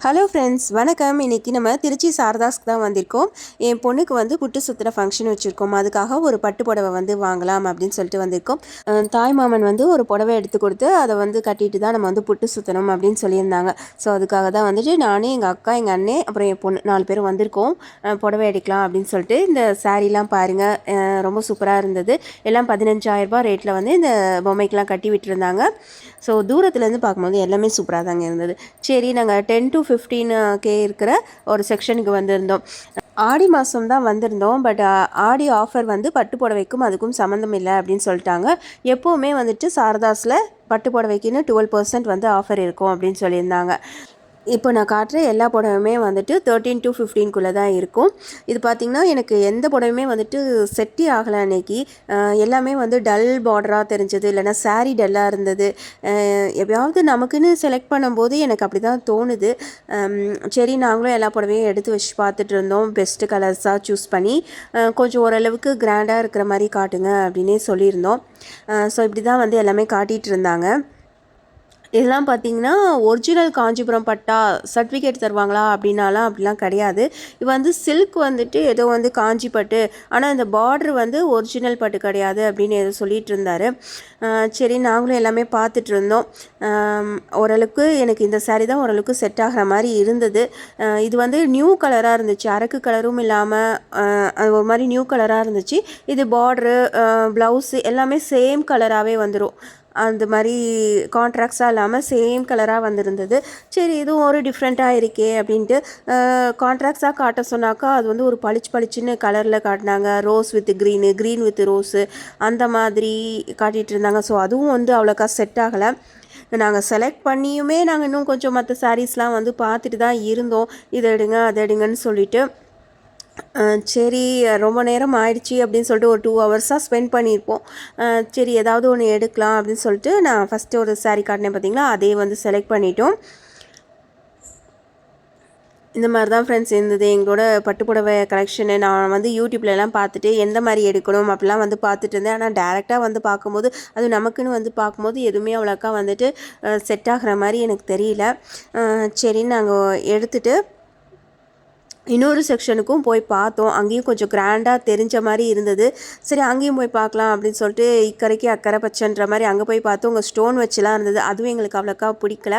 Hello friends, வணக்கம். இன்றைக்கி நம்ம திருச்சி சாரதாஸ்க்கு தான் வந்திருக்கோம். என் பொண்ணுக்கு வந்து புட்டு சுற்றுற ஃபங்க்ஷன் வச்சுருக்கோம். அதுக்காக ஒரு பட்டு புடவை வந்து வாங்கலாம் அப்படின்னு சொல்லிட்டு வந்திருக்கோம். தாய் மாமன் வந்து ஒரு புடவை எடுத்து கொடுத்து அதை வந்து கட்டிட்டு தான் நம்ம வந்து புட்டு சுற்றணும் அப்படின்னு சொல்லியிருந்தாங்க. ஸோ அதுக்காக தான் வந்துட்டு நானே, எங்கள் அக்கா, எங்கள் அண்ணே, அப்புறம் என் பொண்ணு 4 பேரும் வந்திருக்கோம். புடவை எடுக்கலாம் அப்படின்னு சொல்லிட்டு. இந்த சாரீலாம் பாருங்கள், ரொம்ப சூப்பராக இருந்தது. எல்லாம் 15,000 ரூபாய் ரேட்டில் வந்து இந்த பொம்மைக்கெலாம் கட்டி விட்டுருந்தாங்க. ஸோ தூரத்துலேருந்து பார்க்கும்போது எல்லாமே சூப்பராக தாங்க இருந்தது. சரி, நாங்கள் 10 to 15K இருக்கிற ஒரு செக்ஷனுக்கு வந்திருந்தோம். ஆடி மாதம் தான் வந்திருந்தோம். பட் ஆடி ஆஃபர் வந்து பட்டு புடவைக்கும் அதுக்கும் சம்மந்தம் இல்லை அப்படின்னு சொல்லிட்டாங்க. எப்போவுமே வந்துட்டு சாரதாஸில் பட்டு புடவைக்குன்னு 12% வந்து ஆஃபர் இருக்கும் அப்படின்னு சொல்லியிருந்தாங்க. இப்போ நான் காட்டுற எல்லா புடவையுமே வந்துட்டு 13 to 15க்குள்ளே தான் இருக்கும். இது பார்த்திங்கன்னா எனக்கு எந்த புடவையுமே வந்துட்டு செட்டே ஆகலை அன்னைக்கு. எல்லாமே வந்து டல் பார்டராக தெரிஞ்சது, இல்லைனா சாரீ டல்லாக இருந்தது. எப்பயாவது நமக்குன்னு செலக்ட் பண்ணும்போது எனக்கு அப்படி தான் தோணுது. சரி, நாங்களும் எல்லா புடவையும் எடுத்து வச்சு பார்த்துட்டு இருந்தோம். பெஸ்ட்டு கலர்ஸாக சூஸ் பண்ணி கொஞ்சம் ஓரளவுக்கு கிராண்டாக இருக்கிற மாதிரி காட்டுங்க அப்படின்னே சொல்லியிருந்தோம். ஸோ இப்படி தான் வந்து எல்லாமே காட்டிகிட்டு இருந்தாங்க. இதெல்லாம் பார்த்திங்கன்னா ஒரிஜினல் காஞ்சிபுரம் பட்டா சர்டிஃபிகேட் தருவாங்களா அப்படின்னாலாம் அப்படிலாம் கிடையாது. இது வந்து சில்க் வந்துட்டு ஏதோ வந்து காஞ்சி பட்டு, ஆனால் இந்த பார்டர் வந்து ஒரிஜினல் பட்டு கிடையாது அப்படின்னு ஏதோ சொல்லிகிட்டு இருந்தார். சரி, நாங்களும் எல்லாமே பார்த்துட்டு இருந்தோம். ஓரளவுக்கு எனக்கு இந்த சாரீ தான் ஓரளவுக்கு செட் ஆகிற மாதிரி இருந்தது. இது வந்து நியூ கலராக இருந்துச்சு, அரக்கு கலரும் இல்லாமல் ஒரு மாதிரி நியூ கலராக இருந்துச்சு. இது பார்டரு, ப்ளவுஸு எல்லாமே சேம் கலராகவே வந்துடும். அந்த மாதிரி கான்ட்ராக்ட்ஸாக இல்லாமல் சேம் கலராக வந்திருந்தது. சரி, இதுவும் ஒரு டிஃப்ரெண்ட்டாக இருக்கே அப்படின்ட்டு கான்ட்ராக்ட்ஸாக காட்ட சொன்னாக்கா அது வந்து ஒரு பளிச்சுன்னு கலரில் காட்டினாங்க. Rose with green, green with rose அந்த மாதிரி காட்டிகிட்டு இருந்தாங்க. ஸோ அதுவும் வந்து அவ்வளோக்கா செட் ஆகலை. நாங்கள் செலக்ட் பண்ணியுமே நாங்கள் இன்னும் கொஞ்சம் மற்ற சாரீஸ்லாம் வந்து பார்த்துட்டு தான் இருந்தோம். இதை எடுங்க அதை எடுங்கன்னு சொல்லிவிட்டு. சரி, ரொம்ப நேரம் ஆயிடுச்சு அப்படின்னு சொல்லிட்டு ஒரு 2 ஹவர்ஸாக ஸ்பெண்ட் பண்ணியிருப்போம். சரி, ஏதாவது ஒன்று எடுக்கலாம் அப்படின்னு சொல்லிட்டு நான் ஃபஸ்ட்டு ஒரு சாரீ காட்டினேன் பார்த்தீங்களா, அதே வந்து செலக்ட் பண்ணிட்டோம். இந்த மாதிரி தான் ஃப்ரெண்ட்ஸ் இருந்தது எங்களோட பட்டுப்புடவை கலெக்ஷனு. நான் வந்து யூடியூப்லலாம் பார்த்துட்டு எந்த மாதிரி எடுக்கணும் அப்படிலாம் வந்து பார்த்துட்டு இருந்தேன். ஆனால் டேரெக்டாக வந்து பார்க்கும்போது, அது நமக்குன்னு வந்து பார்க்கும்போது எதுவுமே அவ்வளோக்கா வந்துட்டு செட் ஆகிற மாதிரி எனக்கு தெரியல. சரின்னு நாங்கள் எடுத்துகிட்டு இன்னொரு செக்ஷனுக்கும் போய் பார்த்தோம். அங்கேயும் கொஞ்சம் கிராண்டாக தெரிஞ்ச மாதிரி இருந்தது. சரி, அங்கேயும் போய் பார்க்கலாம் அப்படின்னு சொல்லிட்டு இக்கரைக்கு அக்கறை பச்சைன்ற மாதிரி அங்கே போய் பார்த்தோம். உங்கள் ஸ்டோன் வச்சுலாம் இருந்தது. அதுவும் எங்களுக்கு அவ்வளோக்கா பிடிக்கல.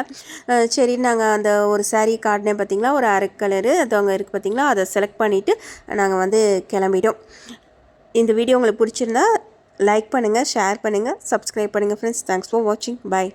சரி, நாங்கள் அந்த ஒரு சாரீ காட்டினேன் பார்த்தீங்களா, ஒரு அரக்கு கலரு, அது அங்கே இருக்குது பார்த்தீங்களா, அதை செலக்ட் பண்ணிவிட்டு நாங்கள் வந்து கிளம்பிட்டோம். இந்த வீடியோ உங்களுக்கு பிடிச்சிருந்தா லைக் பண்ணுங்கள், ஷேர் பண்ணுங்கள், சப்ஸ்கிரைப் பண்ணுங்கள் ஃப்ரெண்ட்ஸ். தேங்க்ஸ் ஃபார் வாட்சிங். பாய்.